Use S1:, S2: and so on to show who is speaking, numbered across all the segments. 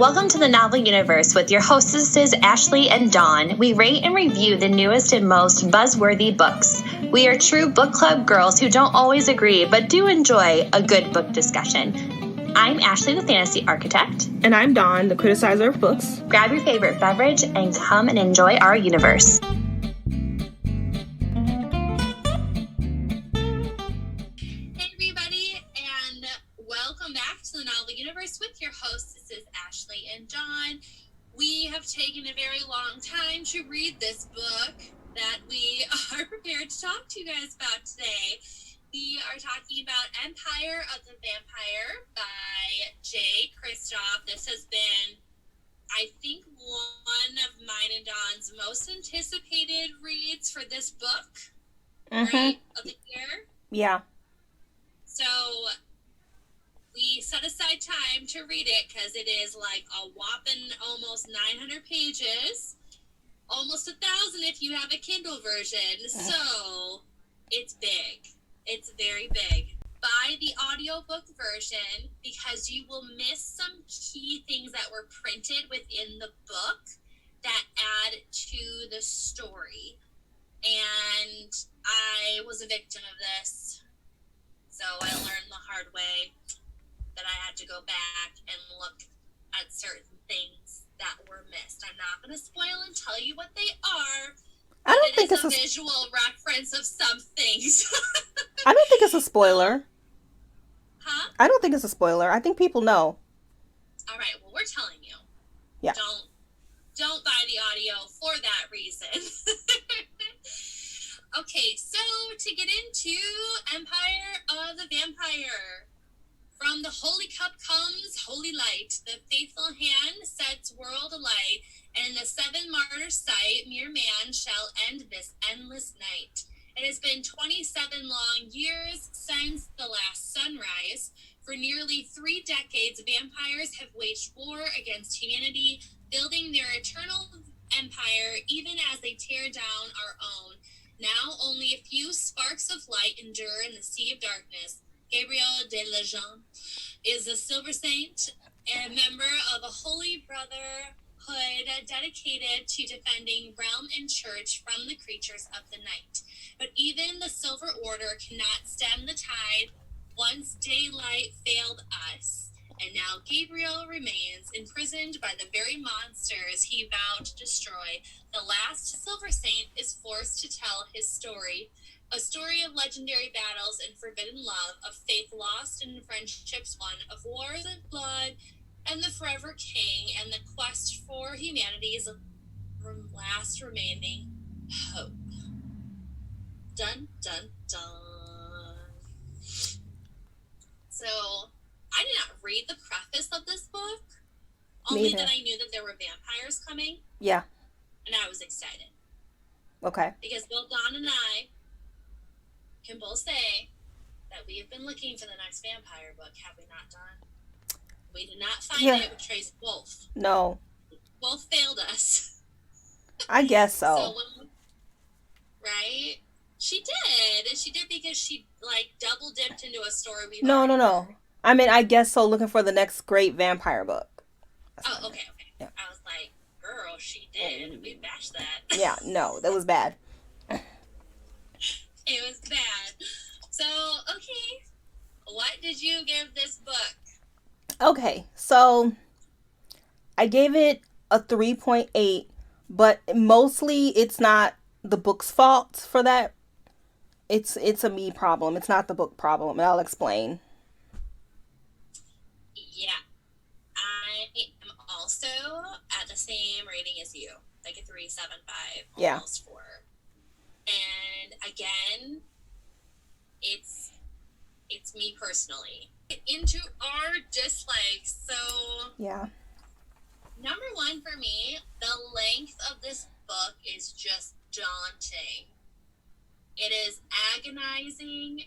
S1: Welcome to the Novel Universe with your hostesses Ashley and Dawn. We rate and review the newest and most buzzworthy books. We are true book club girls who don't always agree but do enjoy a good book discussion. I'm Ashley, the fantasy architect.
S2: And I'm Dawn, the criticizer of books.
S1: Grab your favorite beverage and come and enjoy our universe.
S3: Universe with your hosts. This is Ashley and Dawn. We have taken a very long time to read this book that we are prepared to talk to you guys about today. We are talking about Empire of the Vampire by Jay Kristoff. This has been, I think, one of mine and Dawn's most anticipated reads for this book, right, of the year.
S2: Yeah.
S3: So we set aside time to read it because it is like a whopping almost 900 pages, almost 1,000 if you have a Kindle version. So it's big. It's very big. Buy the audiobook version because you will miss some key things that were printed within the book that add to the story. And I was a victim of this. So I learned the hard way that I had to go back and look at certain things that were missed. I'm not going to spoil and tell you what they are.
S2: I don't think it's
S3: a visual reference of some things.
S2: I don't think it's a spoiler.
S3: Huh?
S2: I don't think it's a spoiler. I think people know.
S3: All right. Well, we're telling you.
S2: Yeah.
S3: Don't buy the audio for that reason. Okay. So to get into Empire of the Vampire. From the holy cup comes holy light. The faithful hand sets world alight. And in the seven martyrs' sight, mere man shall end this endless night. It has been 27 long years since the last sunrise. For nearly 3 decades, vampires have waged war against humanity, building their eternal empire even as they tear down our own. Now only a few sparks of light endure in the sea of darkness. Gabriel de Lejeune is a silver saint and a member of a holy brotherhood dedicated to defending realm and church from the creatures of the night. But even the Silver Order cannot stem the tide once daylight failed us. And now Gabriel remains imprisoned by the very monsters he vowed to destroy. The last silver saint is forced to tell his story. A story of legendary battles and forbidden love, of faith lost and friendships won, of wars and blood, and the forever king, and the quest for humanity's last remaining hope. Dun, dun, dun. So, I did not read the preface of this book, only that I knew that there were vampires coming.
S2: Yeah.
S3: And I was excited.
S2: Okay.
S3: Because both Dawn and I can both say that we have been looking for the next vampire book, have we not, Dawn? We did not find it with Trace Wolf.
S2: No.
S3: Wolf failed us.
S2: I guess so.
S3: Right? She did. She did because she, double dipped into a story we
S2: No. I mean, I guess so, looking for the next great vampire book.
S3: Oh, okay. Yeah. I was like, girl, she did. We bashed that.
S2: Yeah, no, that was bad.
S3: It was bad. So, okay. What did you give this book?
S2: Okay, so I gave it a 3.8, but mostly it's not the book's fault for that. It's a me problem. It's not the book problem, and I'll explain.
S3: Yeah. I am also at the same rating as you. Like a 3.75, almost 4. And again, it's me personally. Into our dislikes. So
S2: yeah.
S3: Number 1 for me, the length of this book is just daunting. It is agonizing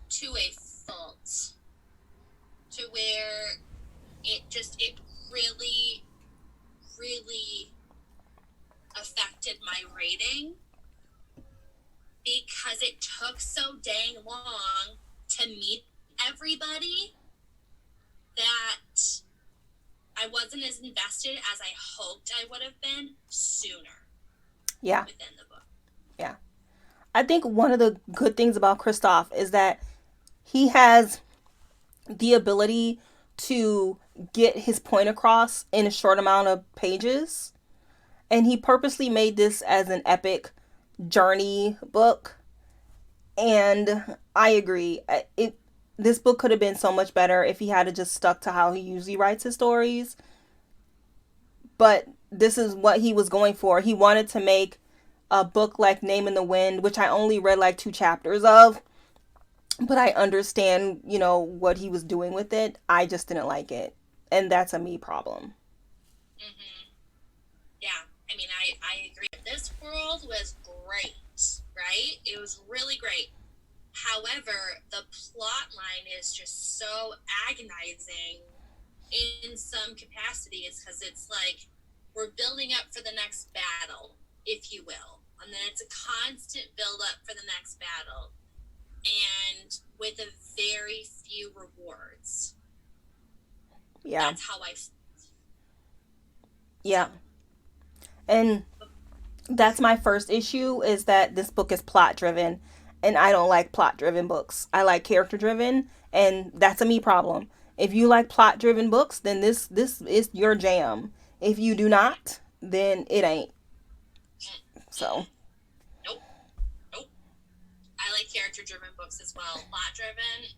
S3: to a fault. To where it really, really affected my rating. Because it took so dang long to meet everybody that I wasn't as invested as I hoped I would have been sooner.
S2: Yeah.
S3: Within the book.
S2: Yeah. I think one of the good things about Kristoff is that he has the ability to get his point across in a short amount of pages. And he purposely made this as an epic journey book. And I agree. This book could have been so much better if he had just stuck to how he usually writes his stories. But this is what he was going for. He wanted to make a book like Name in the Wind, which I only read like 2 chapters of. But I understand, what he was doing with it. I just didn't like it. And that's a me problem.
S3: Mm-hmm. Yeah. I mean, I agree. This world was great, right? It was really great. However, the plot line is just so agonizing in some capacities because it's like we're building up for the next battle, if you will. And then it's a constant build up for the next battle. And with a very few rewards.
S2: Yeah.
S3: That's how I feel.
S2: Yeah. And that's my first issue, is that this book is plot driven. And I don't like plot driven books. I like character driven. And that's a me problem. If you like plot driven books, then this is your jam. If you do not, then it ain't. So.
S3: Nope. I like character-driven books as well. Plot-driven,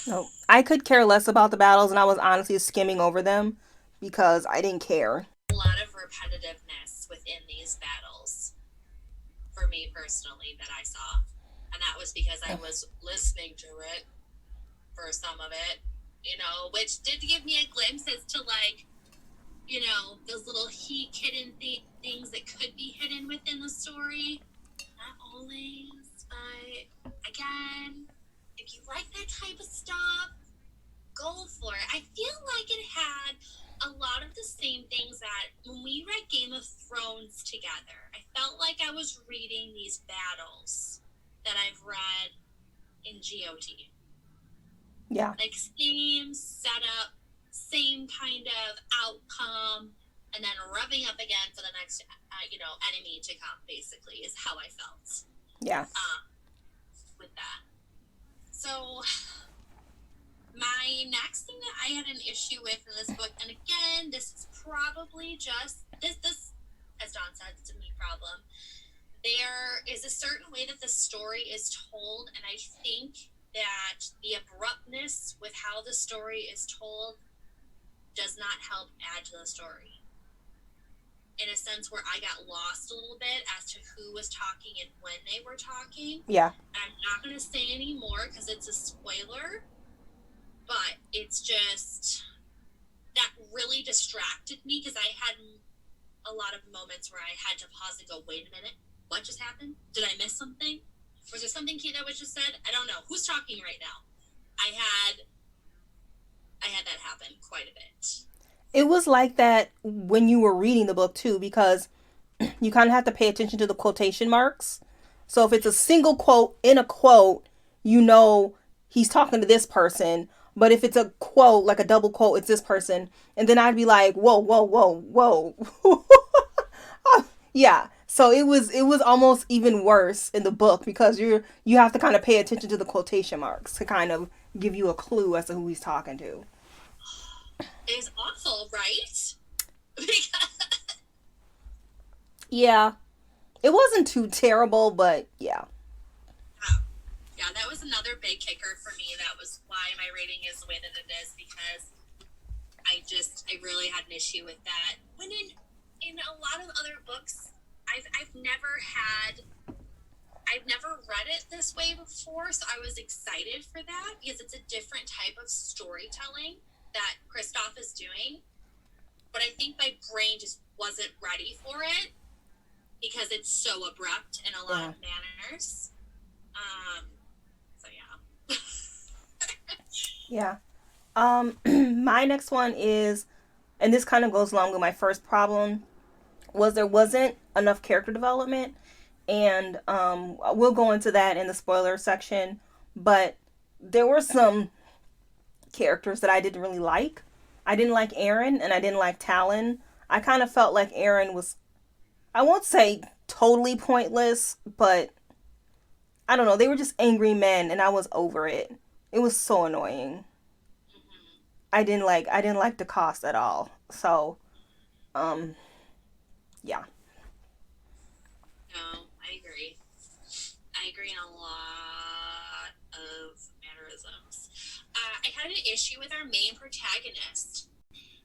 S2: No, I could care less about the battles, and I was honestly skimming over them because I didn't care.
S3: A lot of repetitiveness within these battles, for me personally, that I saw. And that was because I was listening to it for some of it, which did give me a glimpse as to, like, those little hidden things that could be hidden within the story. Not always, but again, if you like that type of stuff, go for it. I feel like it had a lot of the same things that when we read Game of Thrones together, I felt like I was reading these battles that I've read in GOT.
S2: Yeah.
S3: Like same setup, same kind of outcome, and then revving up again for the next, enemy to come, basically, is how I felt.
S2: Yeah.
S3: With that. So, my next thing that I had an issue with in this book, and again, this is probably just, this, as Dawn said, it's a me problem. There is a certain way that the story is told, and I think that the abruptness with how the story is told does not help add to the story. In a sense where I got lost a little bit as to who was talking and when they were talking.
S2: Yeah.
S3: I'm not going to say any more because it's a spoiler, but it's just, that really distracted me because I had a lot of moments where I had to pause and go, wait a minute, what just happened? Did I miss something? Was there something key that was just said? I don't know. Who's talking right now? I had that happen quite a bit.
S2: It was like that when you were reading the book too, because you kind of have to pay attention to the quotation marks. So if it's a single quote in a quote, he's talking to this person. But if it's a quote, like a double quote, it's this person. And then I'd be like, whoa, whoa, whoa, whoa. Yeah. So it was almost even worse in the book because you have to kind of pay attention to the quotation marks to kind of give you a clue as to who he's talking to.
S3: It's awful, right?
S2: Yeah. It wasn't too terrible, but yeah.
S3: Yeah, that was another big kicker for me. That was why my rating is the way that it is, because I really had an issue with that. When in a lot of other books, I've never read it this way before, so I was excited for that because it's a different type of storytelling that Kristoff is doing. But I think my brain just wasn't ready for it because it's so abrupt in a lot of manners. So yeah.
S2: Yeah. My next one is, and this kind of goes along with my first problem, was there wasn't enough character development. And we'll go into that in the spoiler section. But there were some characters that I didn't really like. I didn't like Aaron and I didn't like Talon. I kind of felt like Aaron was, I won't say totally pointless, but I don't know. They were just angry men and I was over it. It was so annoying. I didn't like the cost at all. So, um, yeah.
S3: No, I agree. I agree on a lot of mannerisms. I had an issue with our main protagonist.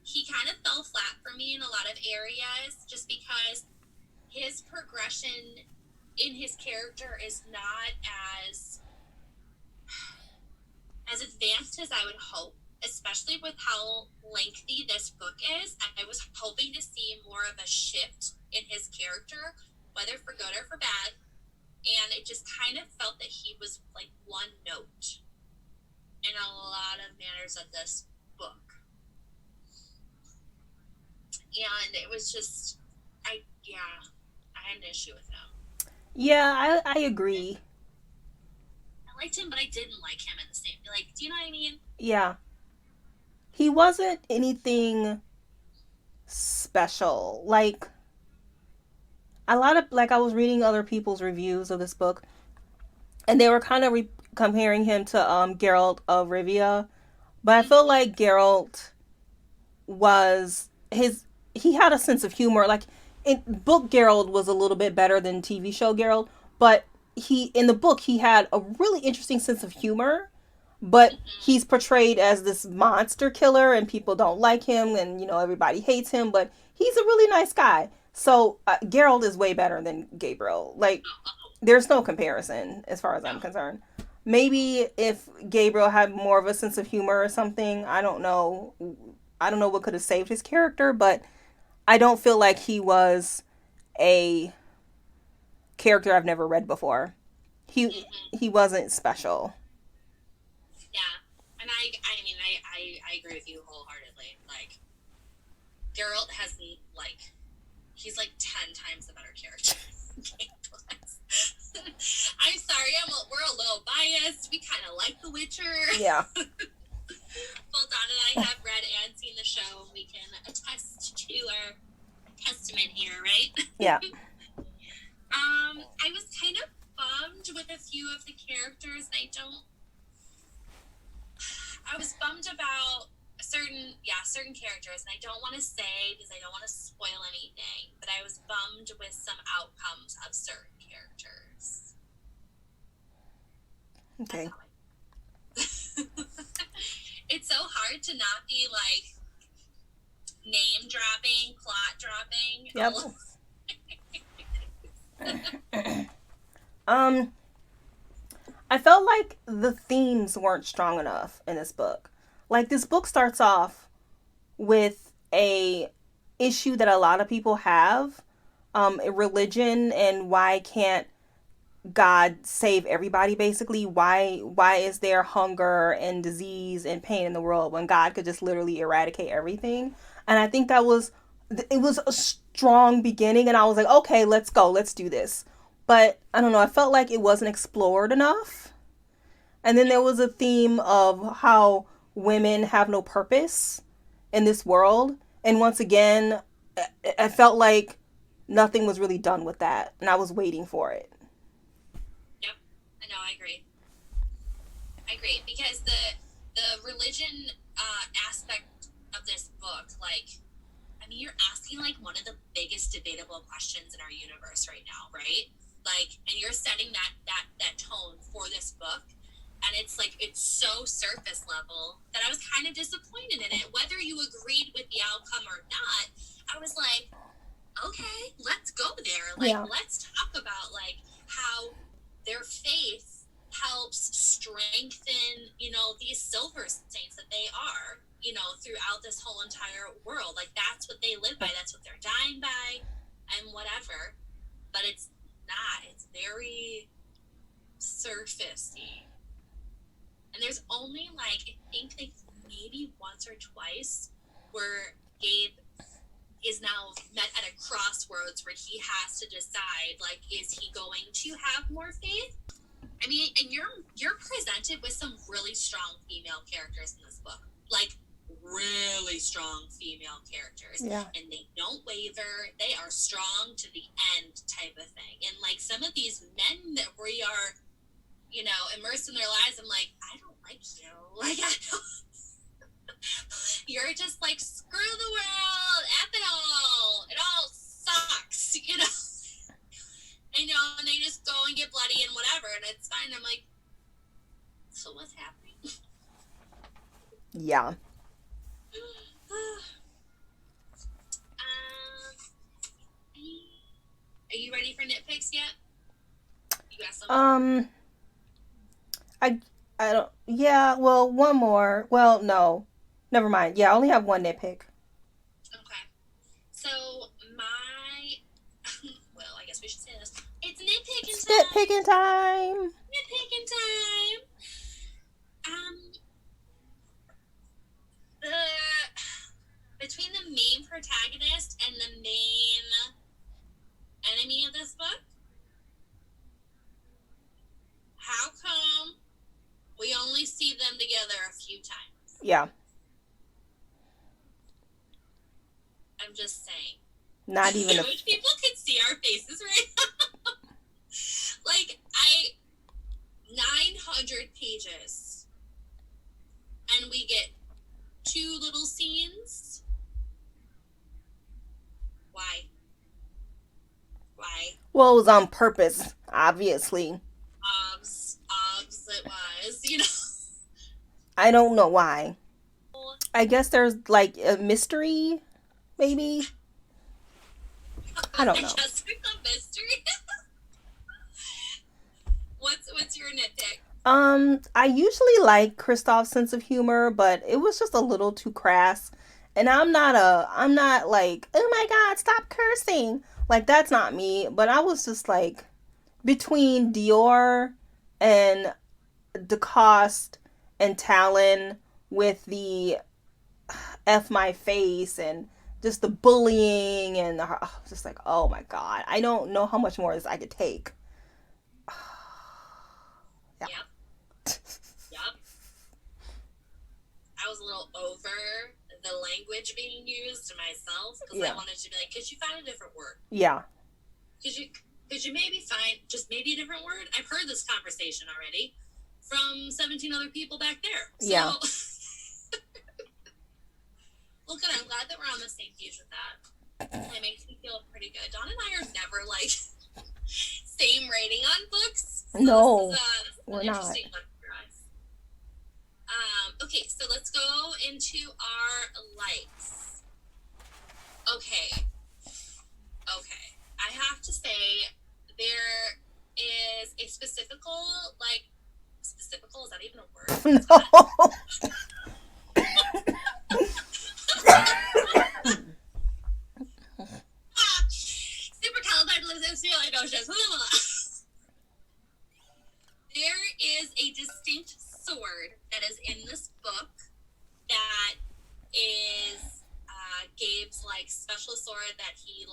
S3: He kind of fell flat for me in a lot of areas just because his progression in his character is not as advanced as I would hope, especially with how lengthy this book is. I was hoping to see more of a shift in his character, whether for good or for bad, and it just kind of felt that he was like one note in a lot of manners of this book. And it was just, I had an issue with him.
S2: Yeah, I agree.
S3: I liked him, but I didn't like him at the same. Like, do you know what I mean?
S2: Yeah. He wasn't anything special. Like, a lot of, like, I was reading other people's reviews of this book, and they were kind of comparing him to Geralt of Rivia. But I feel like Geralt was he had a sense of humor. Like, in book Geralt was a little bit better than TV show Geralt, but in the book he had a really interesting sense of humor. But he's portrayed as this monster killer and people don't like him and everybody hates him, but he's a really nice guy. So Geralt is way better than Gabriel. Like, there's no comparison as far as I'm concerned. Maybe if Gabriel had more of a sense of humor or something, I don't know what could have saved his character, but I don't feel like he was a character I've never read before. He wasn't special.
S3: Yeah, and I mean, I agree with you wholeheartedly. Like, Geralt has, like, he's like 10 times the better character. I'm sorry, we're a little biased. We kind of like The Witcher.
S2: Yeah.
S3: Both Dawn and I have read and seen the show. We can attest to our testament here, right?
S2: Yeah.
S3: I was kind of bummed with a few of the characters. I was bummed about certain characters, and I don't want to say because I don't want to spoil anything, but I was bummed with some outcomes of certain characters.
S2: Okay.
S3: It's so hard to not be like name dropping, plot dropping.
S2: Yep. I felt like the themes weren't strong enough in this book. Like, this book starts off with a issue that a lot of people have, religion, and why can't God save everybody, basically. Why is there hunger and disease and pain in the world when God could just literally eradicate everything? And I think it was a strong beginning, and I was like, okay, let's go, let's do this. But I don't know, I felt like it wasn't explored enough. And then there was a theme of how women have no purpose in this world. And once again, I felt like nothing was really done with that, and I was waiting for it.
S3: Yep, no, I agree. Because the religion aspect of this book, like, I mean, you're asking like one of the biggest debatable questions in our universe right now, right? Like, and you're setting that tone for this book, and it's like, it's so surface level that I was kind of disappointed in it. Whether you agreed with the outcome or not, I was like, okay, let's go there. Like, let's talk about like how their faith helps strengthen, these silver saints that they are, throughout this whole entire world. Like, that's what they live by. That's what they're dying by, and whatever. But it's not. It's very surfacey. And there's only like, I think like maybe once or twice where Gabe is now met at a crossroads where he has to decide, like, is he going to have more faith? I mean, and you're presented with some really strong female characters in this book. Like, really strong female characters.
S2: Yeah.
S3: And they don't waver. They are strong to the end type of thing. And, like, some of these men that we are, you know, immersed in their lives, I'm like, I don't like you. Like, I don't. You're just like, screw the world, F it all sucks, you know. And, you know, and they just go and get bloody and whatever, and it's fine. I'm like, so what's happening?
S2: Yeah.
S3: Are you ready for nitpicks yet? You got some?
S2: I don't, yeah, well, one more. Well, no. Never mind. Yeah, I only have one nitpick.
S3: Okay. So, well, I guess we should say this. It's nitpicking time.
S2: Nitpicking time.
S3: Nitpicking time. Between the main protagonist and the main enemy of this book, how come we only see them together a few times?
S2: Yeah.
S3: I'm just saying.
S2: Not even
S3: I wish people could see our faces right now. Like, 900 pages, and we get 2 little scenes. Why?
S2: Well, it was on purpose, obviously.
S3: Obs, it was, you know.
S2: I don't know why. I guess there's, like, a mystery, maybe? I don't know.
S3: I guess there's a mystery. What's your nitpick?
S2: I usually like Kristoff's sense of humor, but it was just a little too crass. And I'm not like, oh my God, stop cursing. Like, that's not me. But I was just like, between Dior and DeCoste and Talon with the F my face and just the bullying and just like, oh my God, I don't know how much more of this I could take.
S3: Yeah. Yep. I was a little over the language being used myself because I wanted to be like, could you find a different word?
S2: Yeah.
S3: Could you maybe find just maybe a different word? I've heard this conversation already from 17 other people back there. So,
S2: yeah.
S3: Well, good. I'm glad that we're on the same page with that. It makes me feel pretty good. Dawn and I are never like same rating on books. So
S2: no,
S3: this is
S2: we're
S3: an
S2: not.
S3: interesting one for us. Okay, so let's go into our likes. Okay. I have to say there is a specifical, is that even a word?
S2: No.
S3: Supercalifragilisticexpialidocious. There is a distinct sword that is in this book that is Gabe's special sword that he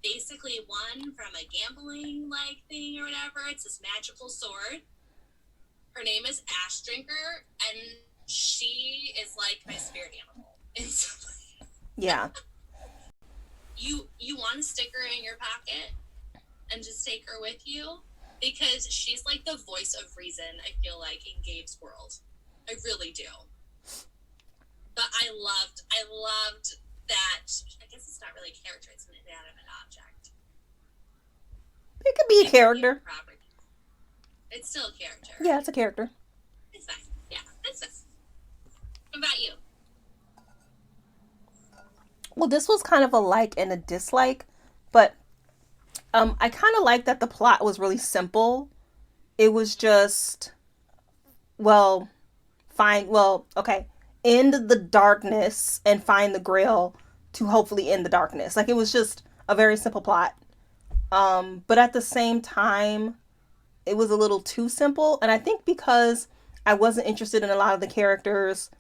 S3: basically won from a gambling thing or whatever. It's this magical sword. Her name is Ash Drinker, and she is like my spirit animal.
S2: Yeah.
S3: You want to stick her in your pocket and just take her with you because she's like the voice of reason, I feel like, in Gabe's world. I really do. But I loved that. I guess it's not really a character, it's an inanimate object.
S2: It could be a character.
S3: It's still a character.
S2: Yeah, it's a character.
S3: It's fine. Yeah, it's fine. What about you?
S2: Well, this was kind of a like and a dislike, but I kind of like that the plot was really simple. It was just, end the darkness and find the grail to hopefully end the darkness. Like, it was just a very simple plot. But at the same time, it was a little too simple. And I think because I wasn't interested in a lot of the characters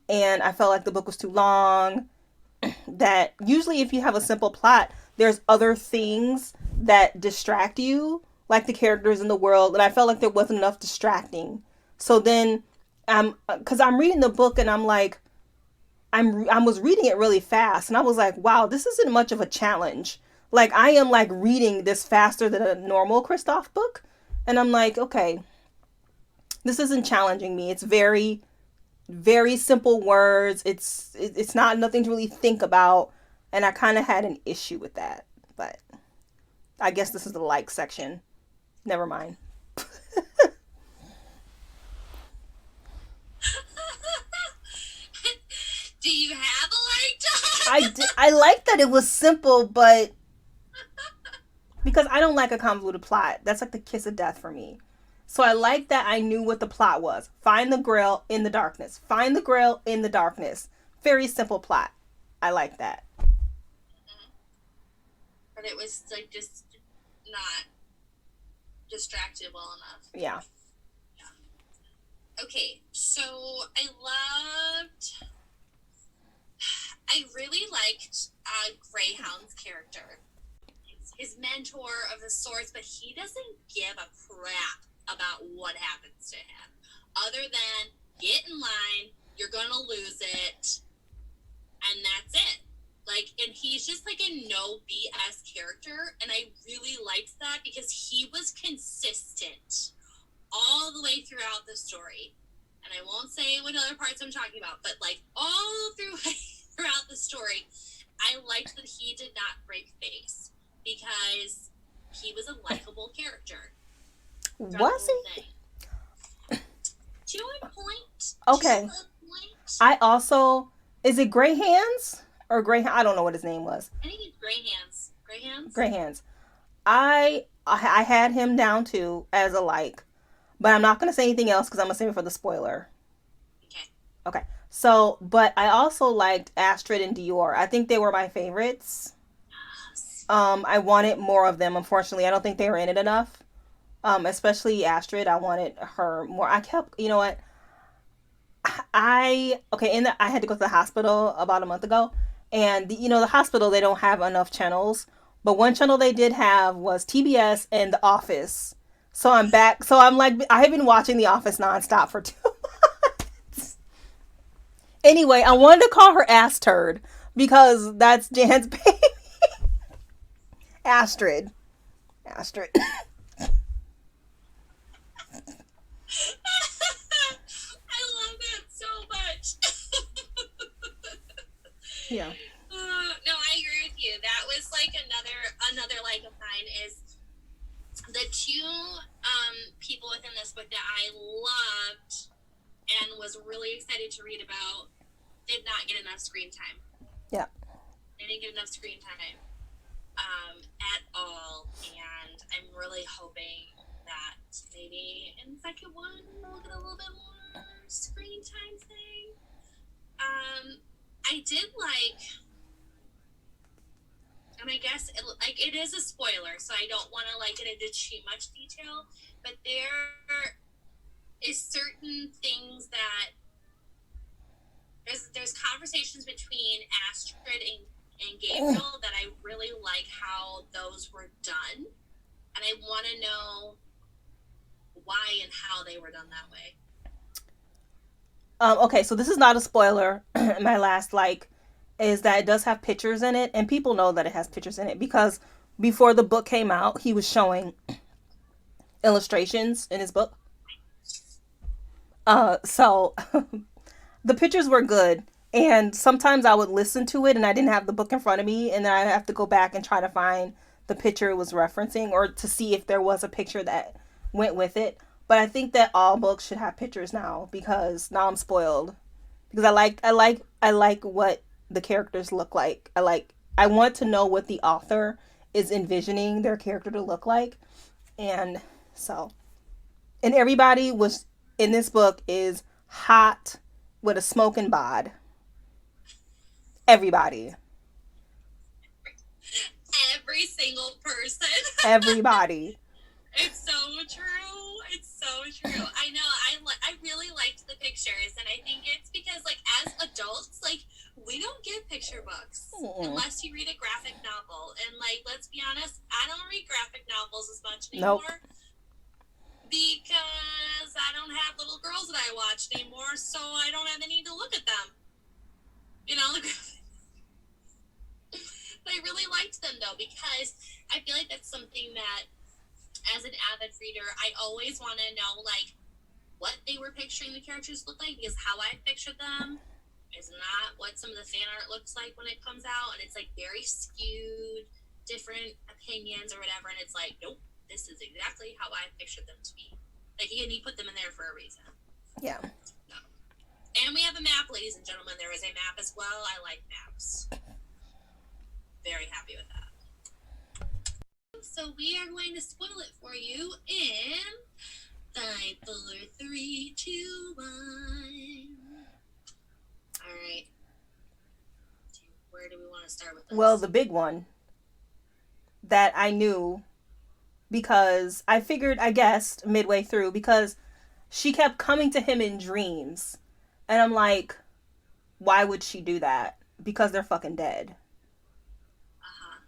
S2: and I felt like the book was too long, that usually if you have a simple plot, there's other things that distract you like the characters in the world, and I felt like there wasn't enough distracting. So then, because I'm reading the book and I'm like, I was reading it really fast, and I was like, wow, this isn't much of a challenge. Like I am like reading this faster than a normal Kristoff book, and I'm like, okay, this isn't challenging me. It's very, very simple words. It's not nothing to really think about, and I kind of had an issue with that. But I guess this is the like section. Never mind.
S3: Do you have a
S2: I like that it was simple, but because I don't like a convoluted plot. That's like the kiss of death for me. So I like that I knew what the plot was. Find the grail in the darkness. Find the grail in the darkness. Very simple plot. I like that.
S3: But it was like just not distracted well enough.
S2: Yeah.
S3: Okay, so I really liked Greyhound's character. His mentor of the sorts, but he doesn't give a crap about what happens to him. Other than, get in line, you're gonna lose it, and that's it. Like, and he's just like a no BS character, and I really liked that because he was consistent all the way throughout the story. And I won't say what other parts I'm talking about, but like all throughout the story, I liked that he did not break face because he was a likable character.
S2: Was he?
S3: To a point.
S2: Okay. I also, is it Gray Hands or Gray? I don't know what his name was.
S3: I think it's Gray Hands. Gray Hands.
S2: Gray Hands. I had him down too as a like, but I'm not gonna say anything else because I'm gonna save it for the spoiler.
S3: Okay.
S2: Okay. So, but I also liked Assturd and Dior. I think they were my favorites.
S3: Yes.
S2: I wanted more of them. Unfortunately, I don't think they were in it enough. Especially Assturd. I wanted her more. I kept, you know what? I had to go to the hospital about a month ago, and the hospital, they don't have enough channels, but one channel they did have was TBS and The Office. So I'm back. So I'm like, I have been watching The Office nonstop for 2 months. Anyway, I wanted to call her Assturd because that's Jan's baby. Assturd.
S3: I love that so much.
S2: Yeah.
S3: No, I agree with you. That was like another like of mine is the two people within this book that I loved and was really excited to read about did not get enough screen time.
S2: Yeah.
S3: They didn't get enough screen time at all, and I'm really hoping that maybe in the second one we'll get a little bit more screen time thing. I did like, and I guess it is a spoiler, so I don't want to like get into too much detail, but there is certain things that there's conversations between Assturd and Gabriel that I really like how those were done, and I want to know why and how they were done that way.
S2: Okay, so this is not a spoiler. My last like is that it does have pictures in it, and people know that it has pictures in it because before the book came out, he was showing illustrations in his book. So the pictures were good, and sometimes I would listen to it and I didn't have the book in front of me, and then I have to go back and try to find the picture it was referencing or to see if there was a picture that went with it. But I think that all books should have pictures now because now I'm spoiled. Because I like what the characters look like. I want to know what the author is envisioning their character to look like. And everybody was in this book is hot with a smoking bod. Everybody.
S3: Every single person.
S2: Everybody.
S3: It's so true. It's so true. I know. I really liked the pictures, and I think it's because, like, as adults, like, we don't get picture books
S2: Mm-mm.
S3: unless you read a graphic novel. And, like, let's be honest, I don't read graphic novels as much anymore.
S2: Nope.
S3: Because I don't have little girls that I watch anymore, so I don't have the need to look at them. You know, but I really liked them, though, because I feel like that's something that, as an avid reader, I always want to know, like, what they were picturing the characters look like, because how I pictured them is not what some of the fan art looks like when it comes out, and it's, like, very skewed, different opinions or whatever, and it's like, nope, this is exactly how I pictured them to be. Like, he put them in there for a reason.
S2: Yeah.
S3: No. And we have a map, ladies and gentlemen. There is a map as well. I like maps. Very happy with that. So we are going to spoil it for you in 5, 4, 3, 2, 1. All right. Where do we want to start with this?
S2: Well, the big one that I knew, because I guessed midway through, because she kept coming to him in dreams. And I'm like, why would she do that? Because they're fucking dead.
S3: Uh-huh.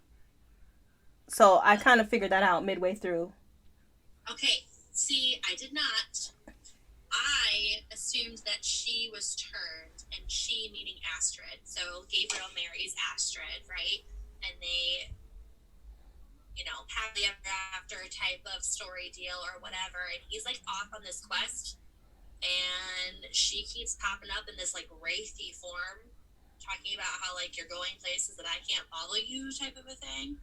S2: So I kind of figured that out midway through.
S3: Okay. See, I did not. I assumed that she was turned, and she meaning Assturd. So Gabriel marries Assturd, right? And they, you know, happily ever after type of story deal or whatever. And he's like off on this quest, and she keeps popping up in this like wraithy form, talking about how like you're going places that I can't follow you, type of a thing.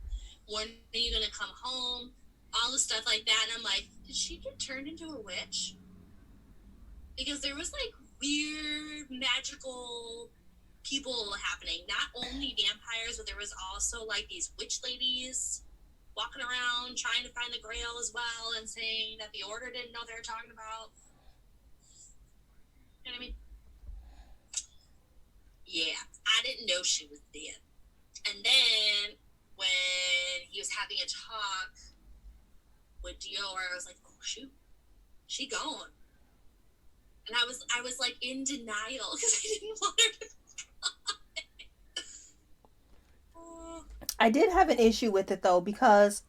S3: When are you gonna come home? All the stuff like that. And I'm like, did she get turned into a witch? Because there was like weird magical people happening. Not only vampires, but there was also like these witch ladies walking around trying to find the Grail as well, and saying that the Order didn't know they were talking about. You know what I mean? Yeah, I didn't know she was dead. And then when he was having a talk with Dior, I was like, oh shoot, she gone. And I was like in denial because I didn't want her to die.
S2: I did have an issue with it though, because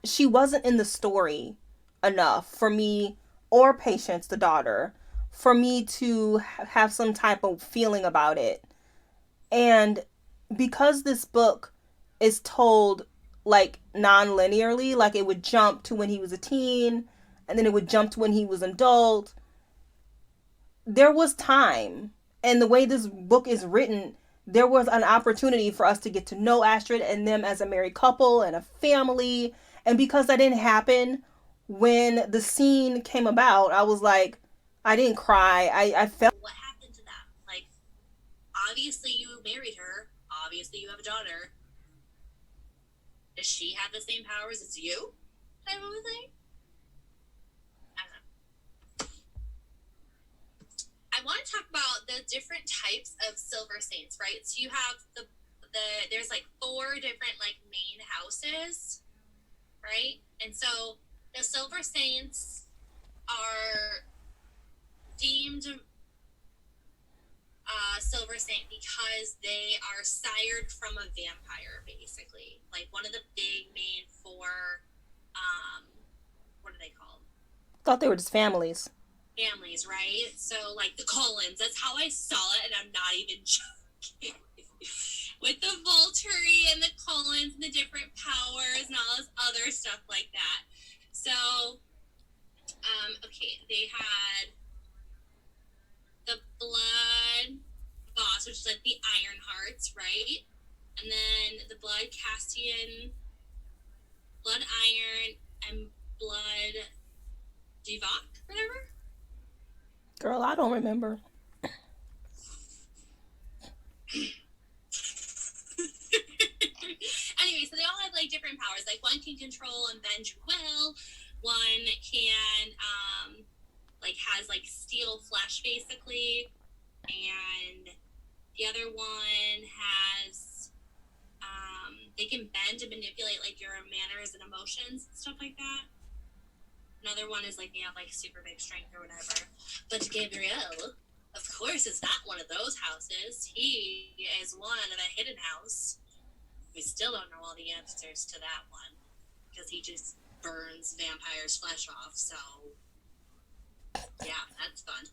S2: she wasn't in the story enough for me, or Patience, the daughter, for me to have some type of feeling about it. And because this book is told like non-linearly, like it would jump to when he was a teen, and then it would jump to when he was an adult, there was time. And the way this book is written, there was an opportunity for us to get to know Assturd and them as a married couple and a family. And because that didn't happen, when the scene came about, I was like, I didn't cry. I felt...
S3: What happened to that? Like, obviously you married her. Obviously you have a daughter. Does she have the same powers as you? Type of a thing? I don't know. I want to talk about the different types of Silver Saints, right? So you have there's like 4 different like main houses, right? And so the Silver Saints are deemed Silver Saint because they are sired from a vampire, basically. Like one of the big main 4, what are they called?
S2: Thought they were just families.
S3: Families, right? So like the Cullens, that's how I saw it, and I'm not even joking. With the Volturi and the Cullens and the different powers and all this other stuff like that. So, okay, they had the Blood Boss, which is like the Iron Hearts, right? And then the Blood Castian, Blood Iron, and Blood Divok, whatever.
S2: Girl, I don't remember.
S3: Anyway, so they all have like different powers. Like one can control and bend your will. One can like has like steel flesh basically, and the other one has they can bend and manipulate like your manners and emotions and stuff like that. Another one is like they have like super big strength or whatever. But Gabriel, of course, is not one of those houses. He is one of a hidden house. We still don't know all the answers to that one because he just burns vampires' flesh off. So yeah, that's fun.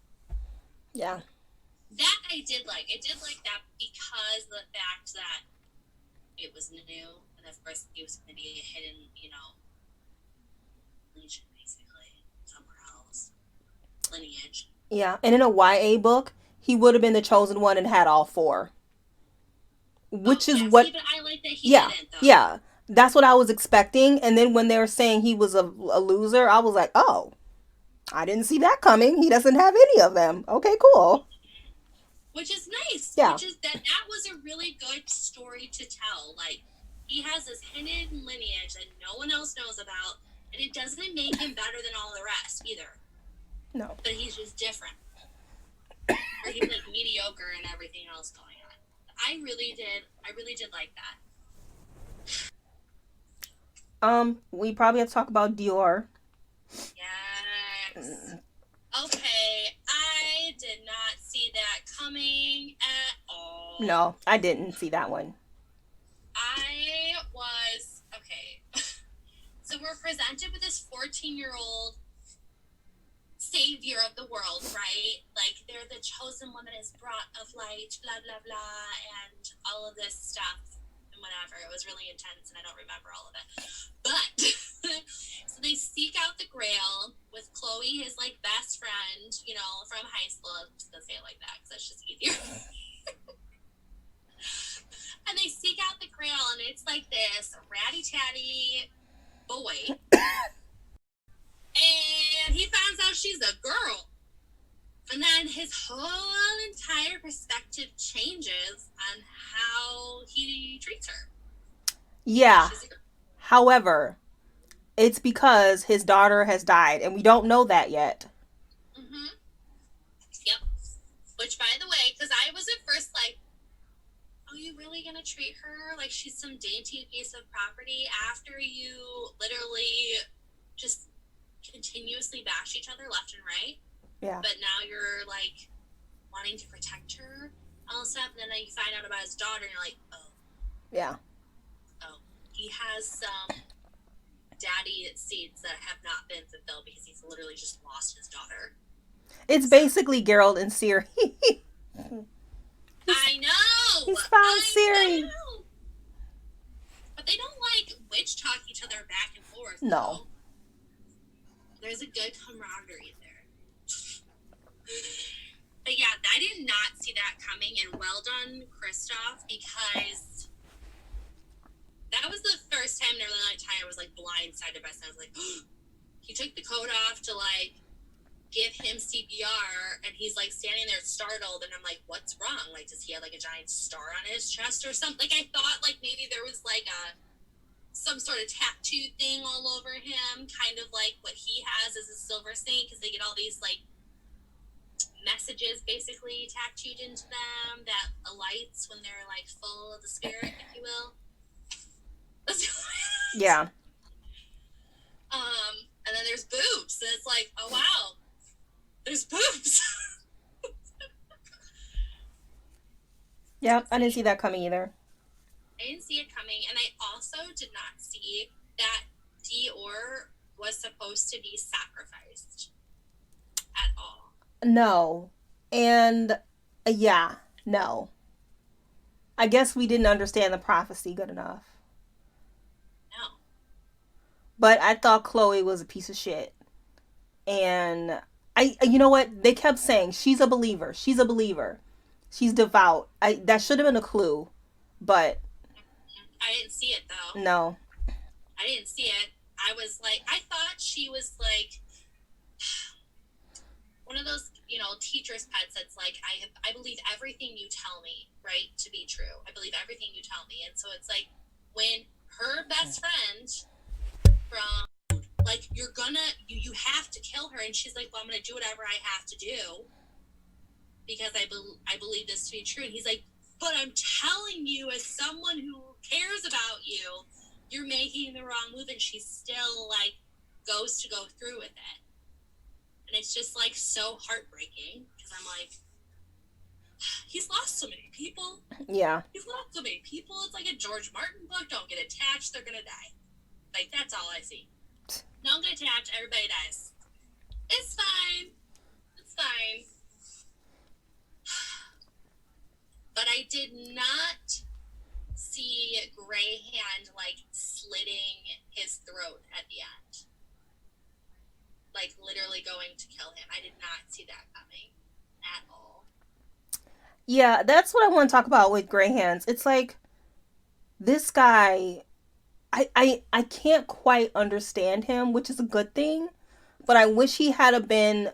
S2: Yeah.
S3: That I did like. I did like that because of the fact that it was new, and of course he was going to be a hidden, legion, basically, somewhere else. Lineage.
S2: Yeah, and in a YA book, he would have been the chosen one and had all 4. Which is what...
S3: See, but I like that he
S2: yeah,
S3: didn't, though.
S2: yeah. That's what I was expecting, and then when they were saying he was a loser, I was like, oh, I didn't see that coming. He doesn't have any of them. Okay, cool.
S3: Which is nice.
S2: Yeah.
S3: Which is that was a really good story to tell. Like, he has this hidden lineage that no one else knows about, and it doesn't make him better than all the rest either.
S2: No.
S3: But he's just different. Or he's like mediocre and everything else going on. I really did like that.
S2: We probably have to talk about Dior.
S3: Yes. Okay, I did not see that coming at all.
S2: No, I didn't see that one.
S3: Okay. So we're presented with this 14-year-old savior of the world, right? Like, they're the chosen one that is brought of light, blah, blah, blah, and all of this stuff and whatever. It was really intense, and I don't remember all of it. But, so they seek out the Grail with Chloe, his, like, best friend, from high school. I'm just gonna say it like that, because that's just easier. And they seek out the Grail, and it's like this ratty-tatty boy. And he finds out she's a girl. And then his whole entire perspective changes on how he treats her.
S2: Yeah. However, it's because his daughter has died, and we don't know that yet.
S3: Mm-hmm. Yep. Which, by the way, because I was at first like, are you really going to treat her like she's some dainty piece of property after you literally just continuously bash each other left and right?
S2: Yeah.
S3: But now you're like wanting to protect her, all this stuff, and then you find out about his daughter, and you're like, oh.
S2: Yeah.
S3: Oh. He has some daddy seeds that have not been fulfilled because he's literally just lost his daughter.
S2: It's basically Geralt and Ciri.
S3: I know!
S2: He's found Ciri.
S3: Know. But they don't, like, witch talk each other back and forth.
S2: No.
S3: Though. There's a good camaraderie there. But yeah, I did not see that coming, and well done, Kristoff, because that was the first time Neverland Night Tyre was, like, blindsided by something. I was like, he took the coat off to, like, give him CPR, and he's like standing there startled, and I'm like, what's wrong? Like, does he have like a giant star on his chest or something? Like, I thought like maybe there was like some sort of tattoo thing all over him, kind of like what he has as a Silver Saint, because they get all these like messages basically tattooed into them that alights when they're like full of the spirit, if you will.
S2: Yeah.
S3: And then there's boobs, and it's like, oh wow, there's boobs.
S2: Yep, I didn't see that coming either.
S3: I didn't see it coming, and I also did not see that Dior was supposed to be sacrificed at all.
S2: No. And, yeah, no. I guess we didn't understand the prophecy good enough.
S3: No.
S2: But I thought Chloe was a piece of shit. And you know what? They kept saying, she's a believer. She's a believer. She's devout. That should have been a clue. But
S3: I didn't see it, though.
S2: No.
S3: I didn't see it. I was like, I thought she was like one of those, teacher's pets that's like, I believe everything you tell me, right, to be true. I believe everything you tell me. And so it's like, when her best friend from, like, you have to kill her, and she's like, well, I'm going to do whatever I have to do because I believe this to be true. And he's like, but I'm telling you, as someone who cares about you, you're making the wrong move. And she's still like goes to go through with it. And it's just, like, so heartbreaking, because I'm like, he's lost so many people.
S2: Yeah.
S3: He's lost so many people. It's like a George Martin book. Don't get attached. They're going to die. Like, that's all I see. Don't get attached. Everybody dies. It's fine. It's fine. But I did not see Greyhand, like, slitting his throat at the end. Like, literally going to kill him. I did not see that coming at all.
S2: Yeah, that's what I want to talk about with Greyhands. It's like, this guy, I can't quite understand him, which is a good thing, but I wish he had been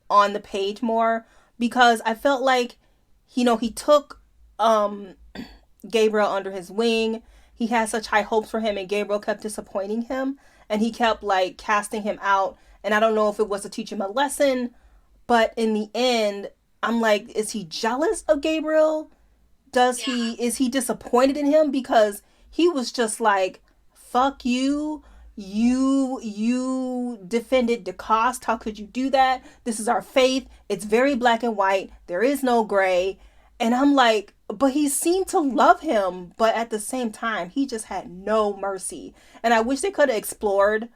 S2: on the page more, because I felt like, he took Gabriel under his wing. He had such high hopes for him, and Gabriel kept disappointing him, and he kept, like, casting him out. And I don't know if it was to teach him a lesson, but in the end, I'm like, is he jealous of Gabriel? Is he disappointed in him? Because he was just like, fuck you. You defended DeCoste. How could you do that? This is our faith. It's very black and white. There is no gray. And I'm like, but he seemed to love him. But at the same time, he just had no mercy. And I wish they could have explored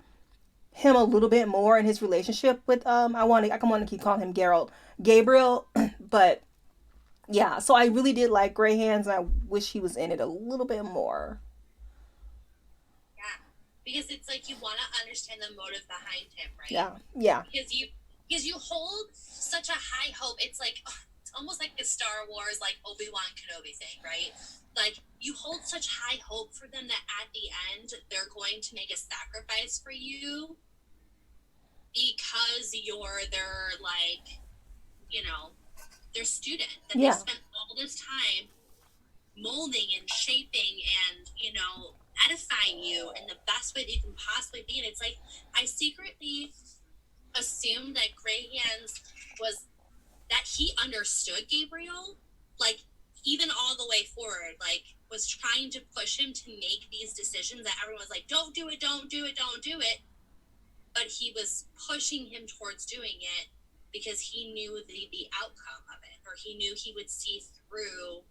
S2: him a little bit more in his relationship with I want to keep calling him Gabriel, but yeah, so I really did like Greyhands, and I wish he was in it a little bit more.
S3: Yeah, because it's like, you want to understand the motive behind him, right?
S2: Yeah.
S3: Because you hold such a high hope. It's like, it's almost like a Star Wars, like, Obi-Wan Kenobi thing, right? Like, you hold such high hope for them that at the end they're going to make a sacrifice for you, because you're their, like, their student that they spent all this time molding and shaping and, edifying you in the best way that you can possibly be. And it's like, I secretly assumed that Greyhands that he understood Gabriel, like, even all the way forward, like, was trying to push him to make these decisions that everyone was like, don't do it, don't do it, don't do it. But he was pushing him towards doing it because he knew the outcome of it, or he knew he would see through,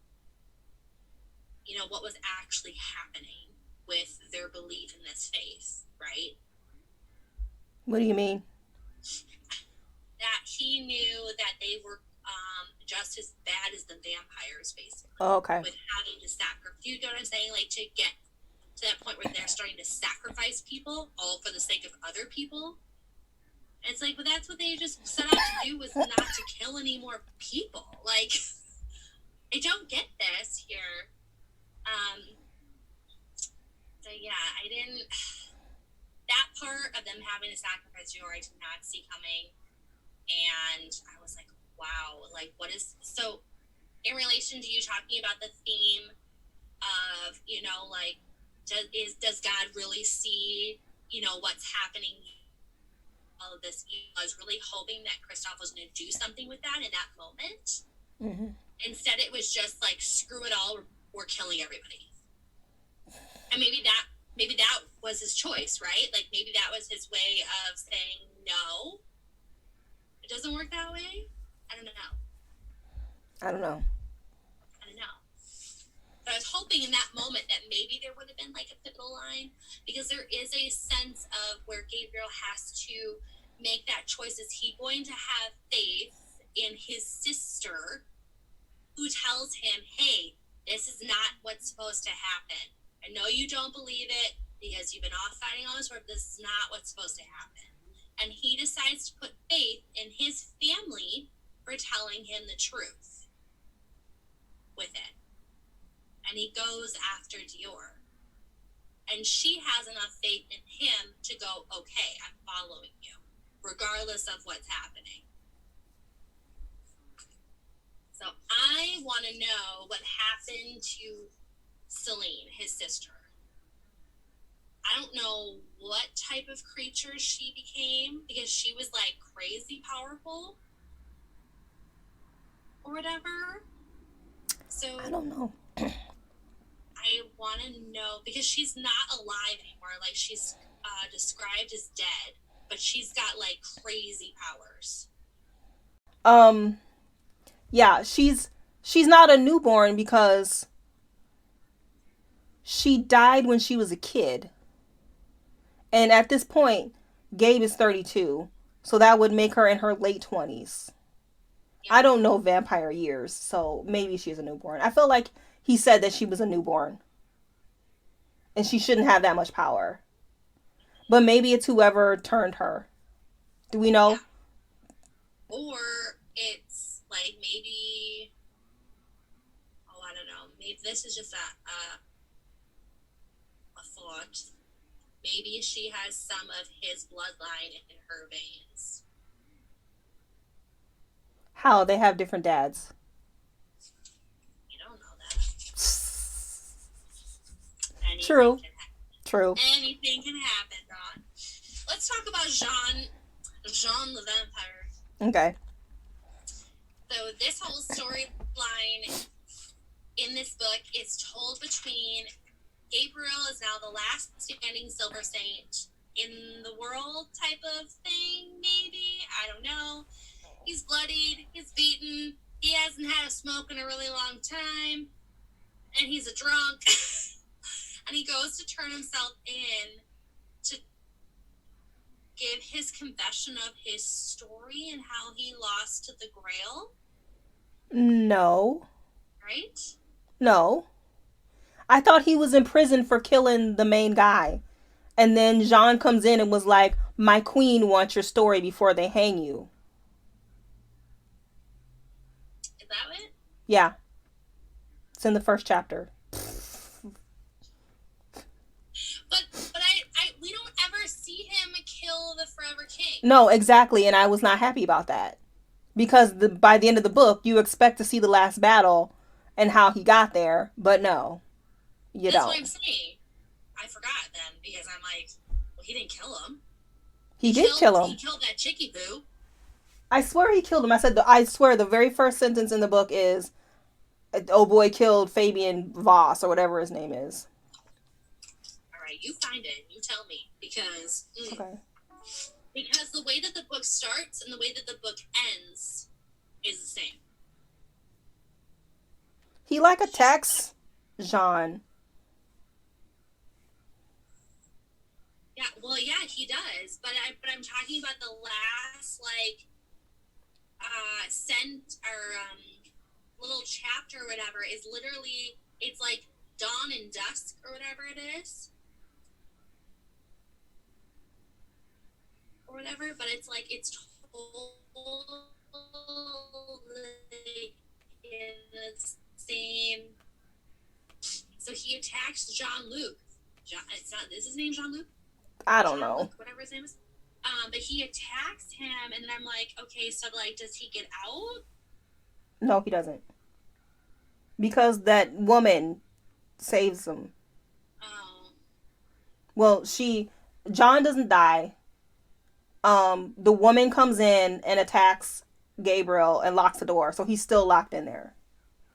S3: what was actually happening with their belief in this faith, right?
S2: What do you mean?
S3: That he knew that they were just as bad as the vampires, basically.
S2: Oh, okay.
S3: With having to sacrifice. You know what I'm saying? Like, to get to that point where they're starting to sacrifice people, all for the sake of other people. And it's like, but that's what they just set out to do, was not to kill any more people. Like, I don't get this here. So yeah, I didn't. That part of them having to sacrifice Yor, I did not see coming. And I was like, wow, like, what is. So, in relation to you talking about the theme of, like, does God really see, what's happening? All of this, I was really hoping that Kristoff was going to do something with that in that moment.
S2: Mm-hmm.
S3: Instead, it was just like, screw it all, we're killing everybody. And maybe that was his choice, right? Like, maybe that was his way of saying, no, it doesn't work that way. I don't know. But I was hoping in that moment that maybe there would have been, like, a pivotal line, because there is a sense of where Gabriel has to make that choice. Is he going to have faith in his sister, who tells him, hey, this is not what's supposed to happen. I know you don't believe it because you've been off fighting all this work. This is not what's supposed to happen. And he decides to put faith in his family for telling him the truth with it. And he goes after Dior. And she has enough faith in him to go, okay, I'm following you, regardless of what's happening. So I want to know what happened to Celine, his sister. I don't know what type of creature she became, because she was, like, crazy powerful or whatever. So
S2: I don't know.
S3: I want to know, because she's not alive anymore. Like, she's described as dead, but she's got like crazy powers.
S2: Yeah, she's not a newborn because she died when she was a kid. And at this point, Gabe is 32. So that would make her in her late 20s. Yeah. I don't know vampire years, so maybe she's a newborn. I feel like he said that she was a newborn. And she shouldn't have that much power. But maybe it's whoever turned her. Do we know?
S3: Yeah. Or it's like maybe... Oh, I don't know. Maybe this is just a thought. Maybe she has some of his bloodline in her veins.
S2: How? They have different dads.
S3: You don't know that.
S2: True. True.
S3: Anything can happen, Ron. Let's talk about Jean the vampire.
S2: Okay.
S3: So this whole storyline in this book is told between Gabriel is now the last standing Silver Saint in the world type of thing, maybe. I don't know. He's bloodied. He's beaten. He hasn't had a smoke in a really long time. And he's a drunk. And he goes to turn himself in to give his confession of his story and how he lost to the Grail.
S2: No.
S3: Right?
S2: No. I thought he was in prison for killing the main guy. And then Jean comes in and was like, my queen wants your story before they hang you.
S3: Is that it?
S2: Yeah. It's in the first chapter.
S3: But we don't ever see him kill the Forever King.
S2: No, exactly. And I was not happy about that. Because by the end of the book, you expect to see the last battle and how he got there. But no. You
S3: That's
S2: don't.
S3: what I'm saying. I forgot then because I'm like, well, he didn't kill him.
S2: He did kill him.
S3: He killed that chickie boo.
S2: I swear he killed him. I swear the very first sentence in the book is, oh boy killed Fabian Voss or whatever his name is.
S3: All right, you find it and you tell me because
S2: okay.
S3: Because the way that the book starts and the way that the book ends is the same.
S2: He like attacks Jean.
S3: Yeah, well, yeah, he does. But I'm talking about the last little chapter or whatever is literally it's like dawn and dusk or whatever it is. Or whatever, but it's like it's totally in the same. So he attacks Jean-Luc. Is his name Jean-Luc?
S2: I don't know.
S3: Luke, whatever his name is. But he attacks him, and then I'm like, okay, so does he get out?
S2: No, he doesn't. Because that woman saves him.
S3: Oh.
S2: Well, John doesn't die. The woman comes in and attacks Gabriel and locks the door, so he's still locked in there.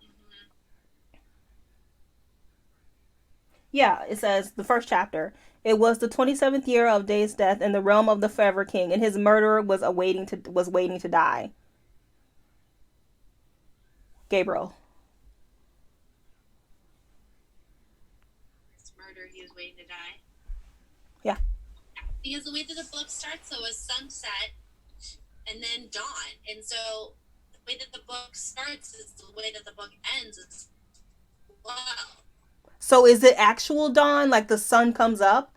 S3: Mm-hmm.
S2: Yeah, it says the first chapter. It was the 27th year of Day's death in the realm of the Forever King, and his murderer was waiting to die. Gabriel.
S3: His murder, he was waiting to die.
S2: Yeah.
S3: Because the way that the book starts, so is sunset and then dawn, and so the way that the book starts is the way that the book ends as well.
S2: So is it actual dawn, like the sun comes up?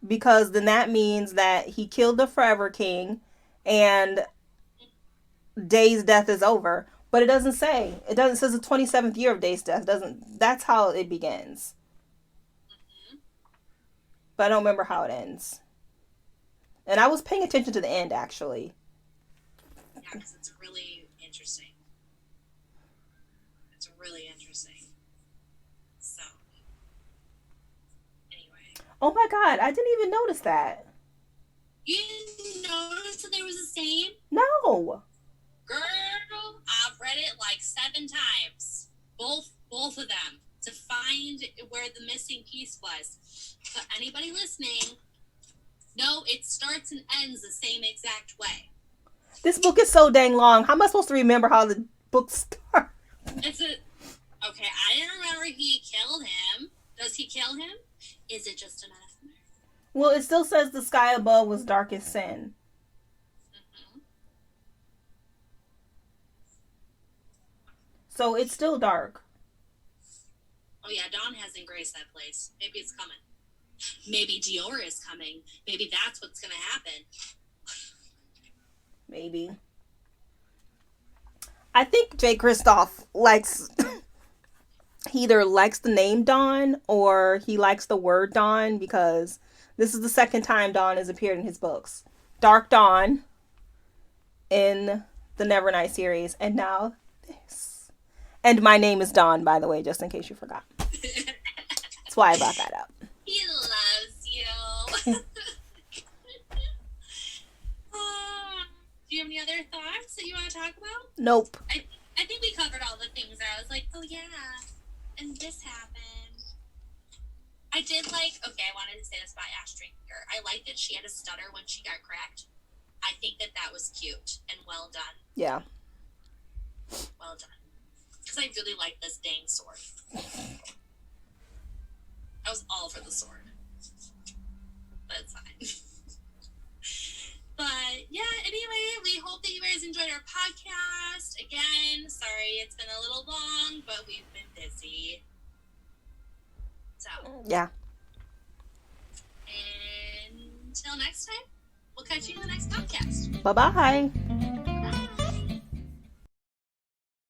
S2: Because then that means that he killed the Forever King and Day's death is over. But it doesn't say. It says the 27th year of Day's death. That's how it begins.
S3: Mm-hmm.
S2: But I don't remember how it ends. And I was paying attention to the end, actually.
S3: Yeah, because it's really interesting. It's really interesting. So, anyway.
S2: Oh my god, I didn't even notice that.
S3: You didn't notice that there was a same?
S2: No.
S3: Girl, I've read it like 7 times. Both of them. To find where the missing piece was. So anybody listening, No, it starts and ends the same exact way.
S2: This book is so dang long. How am I supposed to remember how the book starts?
S3: Okay, I didn't remember he killed him. Does he kill him? Is it just a metaphor?
S2: Well, it still says the sky above was dark as sin.
S3: Mm-hmm.
S2: So it's still dark.
S3: Oh yeah, Dawn hasn't graced that place. Maybe it's coming. Maybe Dior is coming. Maybe that's what's gonna happen.
S2: Maybe. I think Jay Kristoff likes... he either likes the name Dawn or he likes the word Dawn, because this is the second time Dawn has appeared in his books. Dark Dawn in the Nevernight series, and now this. And my name is Dawn, by the way, just in case you forgot. That's why I brought that up.
S3: He loves you. Do you have any other thoughts that you want to talk about?
S2: Nope.
S3: I think we covered all the things that I was like, oh yeah, and this happened. I did like, okay, I wanted to say this about Ash Drinker. I liked that she had a stutter when she got cracked. I think that was cute and well done.
S2: Yeah.
S3: Well done. Because I really like this dang sword. I was all for the sword. But it's fine. But yeah, anyway, we hope that you guys enjoyed our podcast. Again, sorry it's been a little long, but we've been busy. So,
S2: Yeah.
S3: until next time, we'll catch you in the next podcast.
S2: Bye-bye.